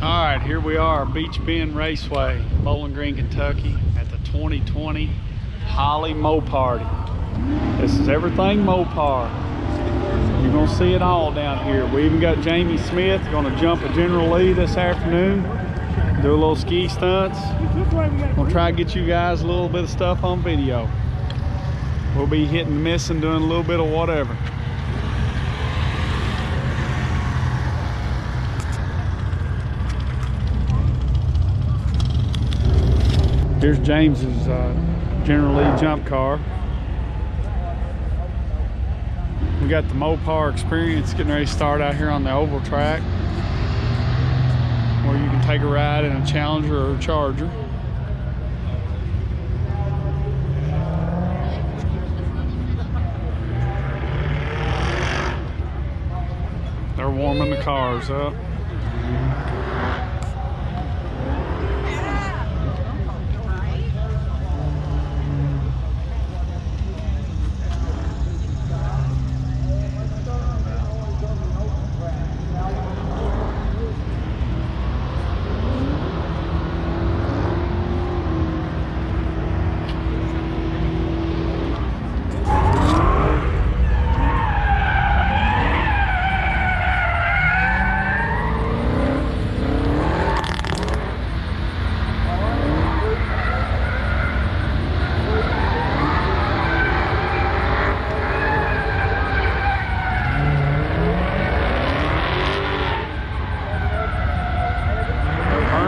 All right, here we are, Beech Raceway, Bowling Green, Kentucky, at the 2020 Holley Moparty. This is everything Mopar. You're gonna see it all down here. We even got Jamie Smith gonna jump a General Lee this afternoon, do a little ski stunts. We'll try to get you guys a little bit of stuff on video. We'll be hitting and missing, doing a little bit of whatever. Here's James's General Lee jump car. We got the Mopar experience getting ready to start out here on the oval track, where you can take a ride in a Challenger or a Charger. They're warming the cars up.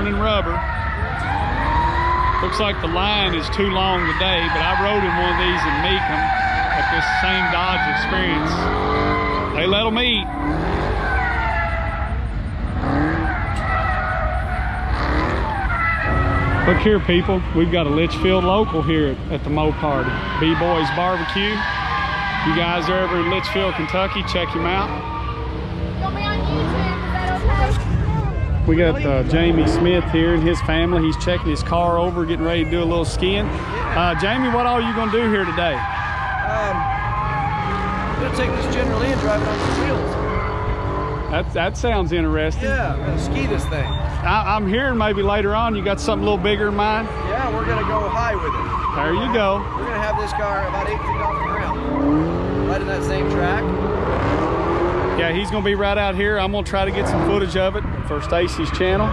Rubber. Looks like the line is too long today, but I rode in one of these in Meekum at this same Dodge experience. They let them eat. Look here, people. We've got a Litchfield local here at the Moparty. B-Boys Barbecue. If you guys are ever in Litchfield, Kentucky, check him out. You'll be on YouTube. Is that okay? We got Jamie Smith here and his family. He's checking his car over, getting ready to do a little skiing. Jamie, what all are you going to do here today? I'm going to take this General Lee and drive it on some wheels. That sounds interesting. Yeah, I'm going to ski this thing. I'm hearing maybe later on you got something a little bigger in mind? Yeah, we're going to go high with it. There you go. We're going to have this car about 8 feet off the ground. Right in that same track. Yeah, he's going to be right out here. I'm going to try to get some footage of it for Stacy's channel.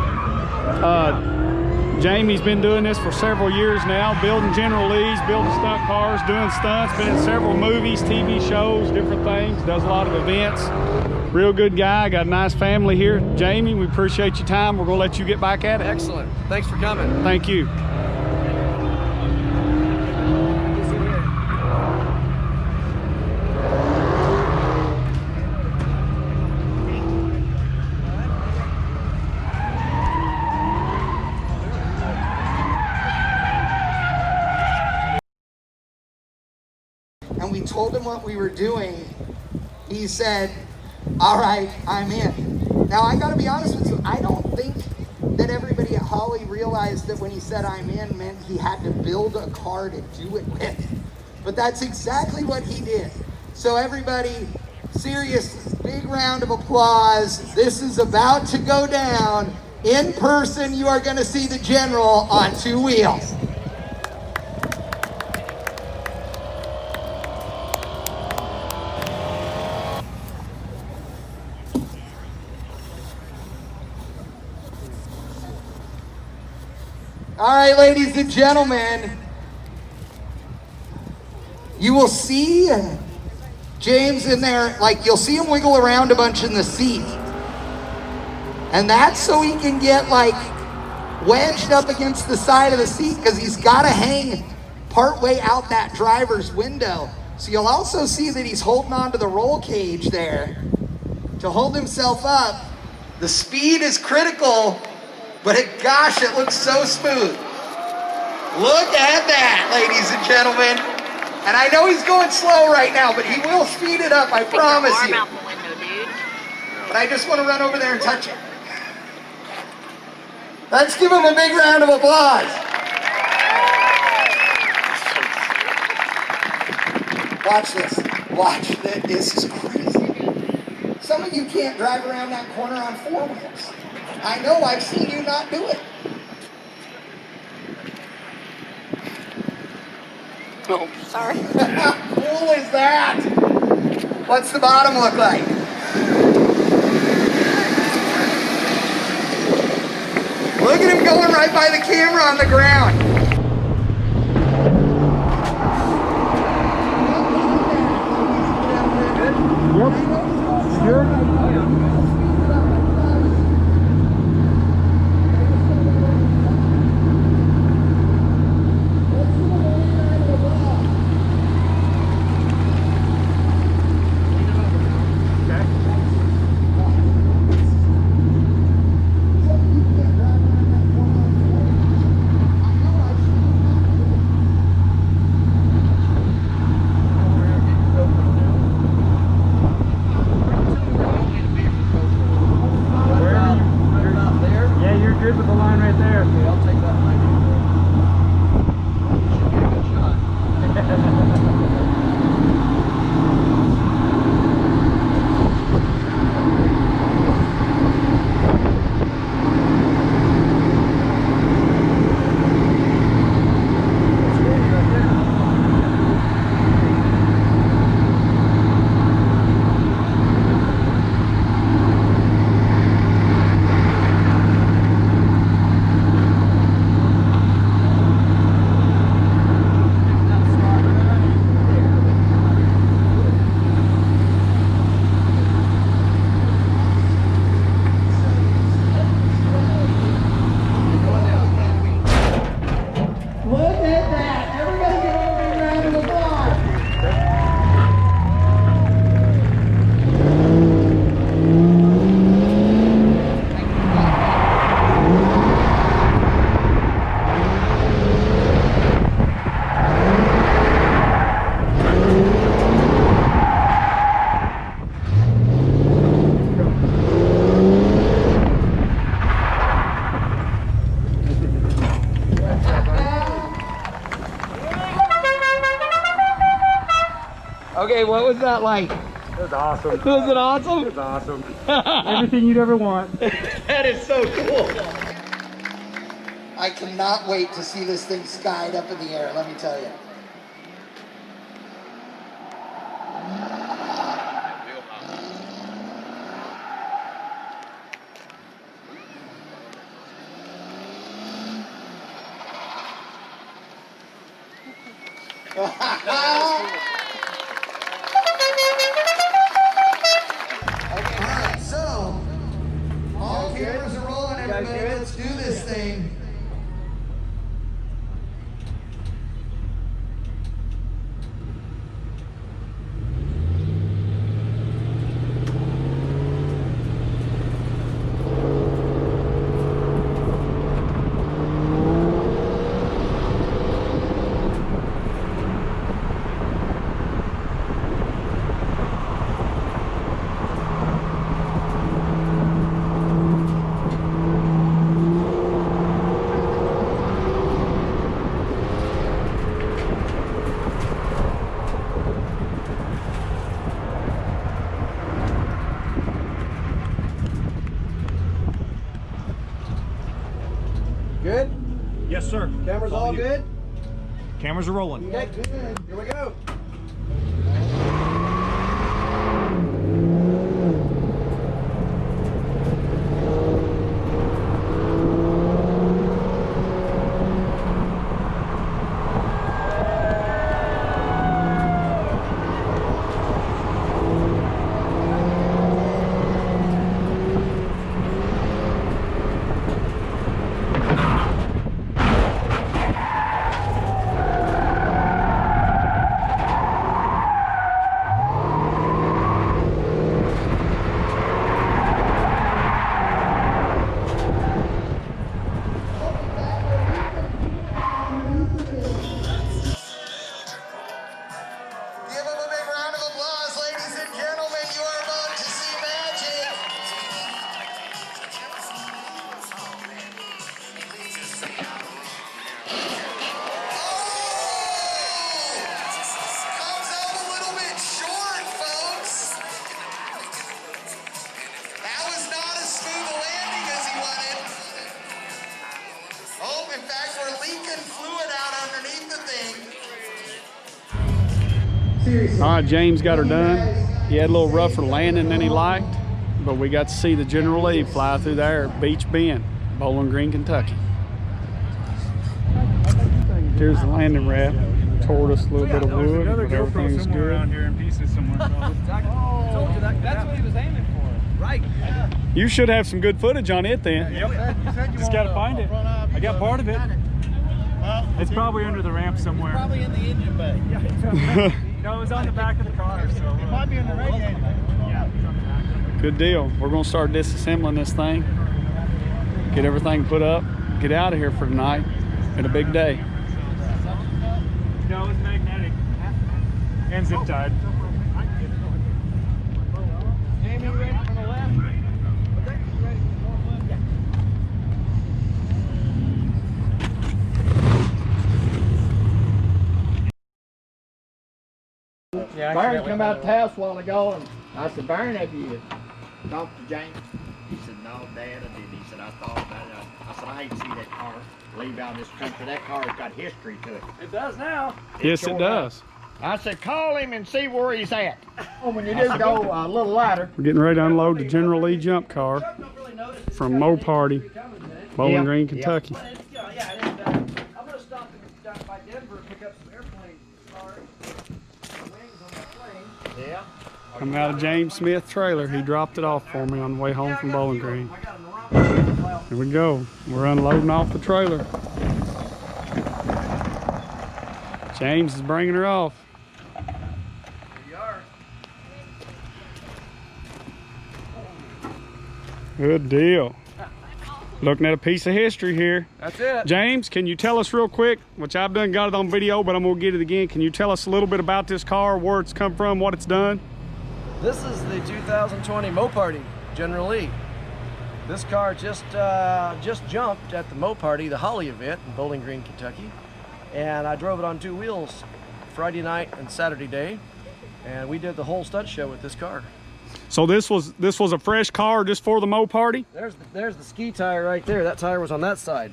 Jamie's been doing this for several years now, building General Lees, building stunt cars, doing stunts, been in several movies, TV shows, different things, does a lot of events. Real good guy, got a nice family here. Jamie, we appreciate your time. We're going to let you get back at it. Excellent. Thanks for coming. Thank you. And we told him what we were doing. He said, all right, I'm in. Now, I gotta be honest with you, I don't think that everybody at Holley realized that when he said I'm in meant he had to build a car to do it with. But that's exactly what he did. So everybody, serious, big round of applause. This is about to go down. In person, you are gonna see the General on 2 wheels. All right, ladies and gentlemen, you will see James in there, like you'll see him wiggle around a bunch in the seat. And that's so he can get like wedged up against the side of the seat because he's got to hang partway out that driver's window. So you'll also see that he's holding on to the roll cage there to hold himself up. The speed is critical. But gosh, it looks so smooth. Look at that, ladies and gentlemen. And I know he's going slow right now, but he will speed it up, I promise you. But I just want to run over there and touch it. Let's give him a big round of applause. Watch this. Watch this. This is crazy. Some of you can't drive around that corner on 4 wheels. I know, I've seen you not do it. Oh, sorry. How cool is that? What's the bottom look like? Look at him going right by the camera on the ground. Good with the line right there. Okay, I'll take that line. Should be a good shot. Okay, what was that like? It was awesome. Was it awesome? It was awesome. Everything you'd ever want. That is so cool. I cannot wait to see this thing skied up in the air, let me tell you. Alright, so all cameras are rolling, everybody. Let's do this thing. Good? Yes, sir. Cameras all good? Cameras are rolling. Okay, here we go. All right, James got her done. He had a little rougher landing than he liked, but we got to see the General Lee fly through there at Beech, Bowling Green, Kentucky. Here's the landing ramp. Toward us a little bit of wood, but everything's good. Around here in pieces somewhere. I told you that's what he was aiming for. Right. You should have some good footage on it then. Yep. Just gotta find it. I got part of it. It's probably under the ramp somewhere. Probably in the engine bay. No, it was on the back of the car. So it might be in the radiator. Yeah, it's on the back. Good deal. We're gonna start disassembling this thing, get everything put up, get out of here for tonight. Been a big day. No, it's magnetic and zip tied. Jamie, ready for the left? Barry come out the house a while ago, and I said, Barry, have you talked to James? He said, no, Dad, I didn't. He said, I thought about it. I said, I hate to see that car leave out this country. That car's got history to it. It does now. Yes, it sure does. I said, call him and see where he's at. Oh, when you do go a little lighter. We're getting ready to unload the General Lee jump car from Moparty, Bowling Green, Kentucky. I'm gonna stop by Denver and pick up some airplane parts, wings on that plane. Yeah. Coming out of James Smith trailer. He dropped it off for me on the way home from Bowling Green. Here we go. We're unloading off the trailer. James is bringing her off. Good deal. Looking at a piece of history here. That's it. James, can you tell us real quick, which I've done got it on video, but I'm gonna get it again. Can you tell us a little bit about this car, where it's come from, what it's done? This is the 2020 Moparty General Lee. This car just jumped at the Moparty, the Holley event in Bowling Green, Kentucky. And I drove it on 2 wheels Friday night and Saturday day. And we did the whole stunt show with this car. So this was a fresh car just for the Moparty? There's the ski tire right there. That tire was on that side.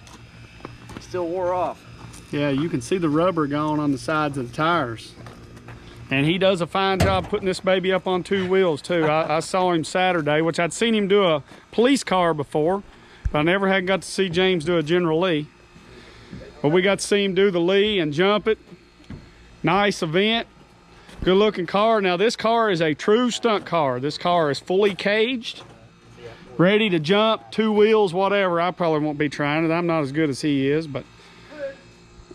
Still wore off. Yeah, you can see the rubber gone on the sides of the tires. And he does a fine job putting this baby up on 2 wheels too. I saw him Saturday, which I'd seen him do a police car before, but I never had got to see James do a General Lee. But we got to see him do the Lee and jump it. Nice event. Good looking car. Now this car is a true stunt car. This car is fully caged, ready to jump, 2 wheels, whatever. I probably won't be trying it. I'm not as good as he is, but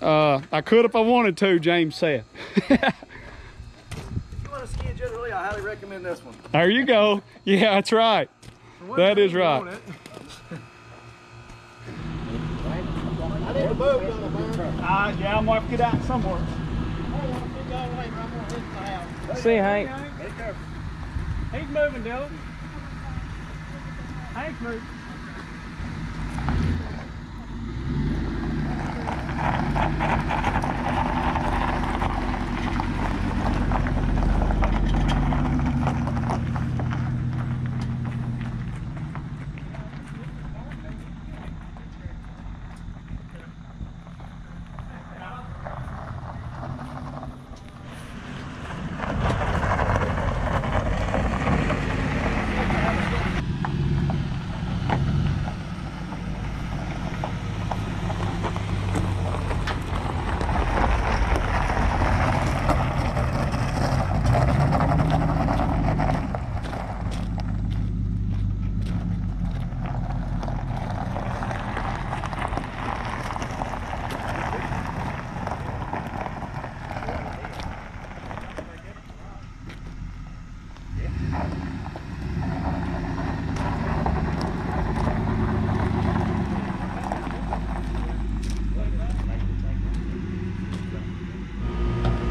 I could if I wanted to, James said. If you want to ski a General Lee, I highly recommend this one. There you go. Yeah, that's right. That is right. Yeah, I'm gonna have to get out somewhere. See Hank. He's moving, Dylan. Hank's moving.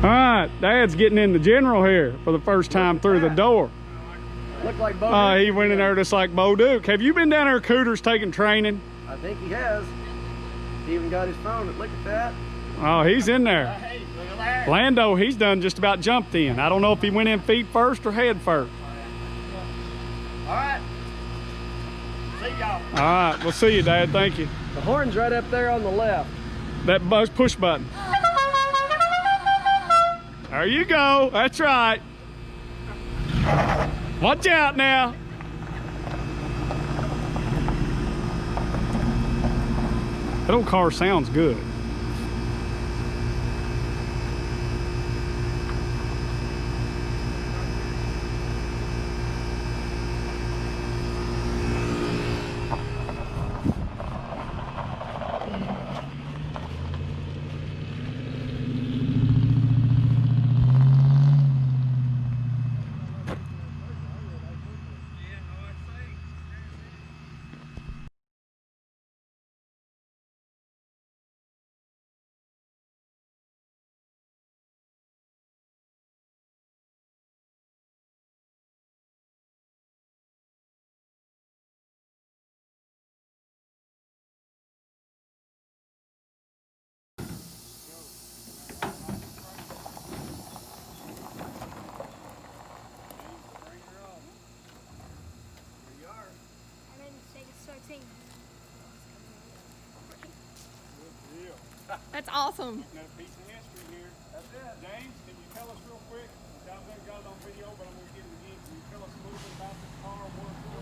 All right, Dad's getting in the General here for the first time through the door. Look like Bo. He went in there just like Bo Duke. Have you been down there at Cooters taking training? I think he has. He even got his phone. Look at that. Oh, he's in there. Lando, he's done just about jumped in. I don't know if he went in feet first or head first. All right. See y'all. All right, we'll see you, Dad. Thank you. The horn's right up there on the left. That push button. There you go. That's right. Watch out now. That old car sounds good. I'm in Sega 13. That's awesome. Got a piece of history here. That's it. James, can you tell us real quick? I've got it on video, but I'm going to get it again. Can you tell us a little bit about this car?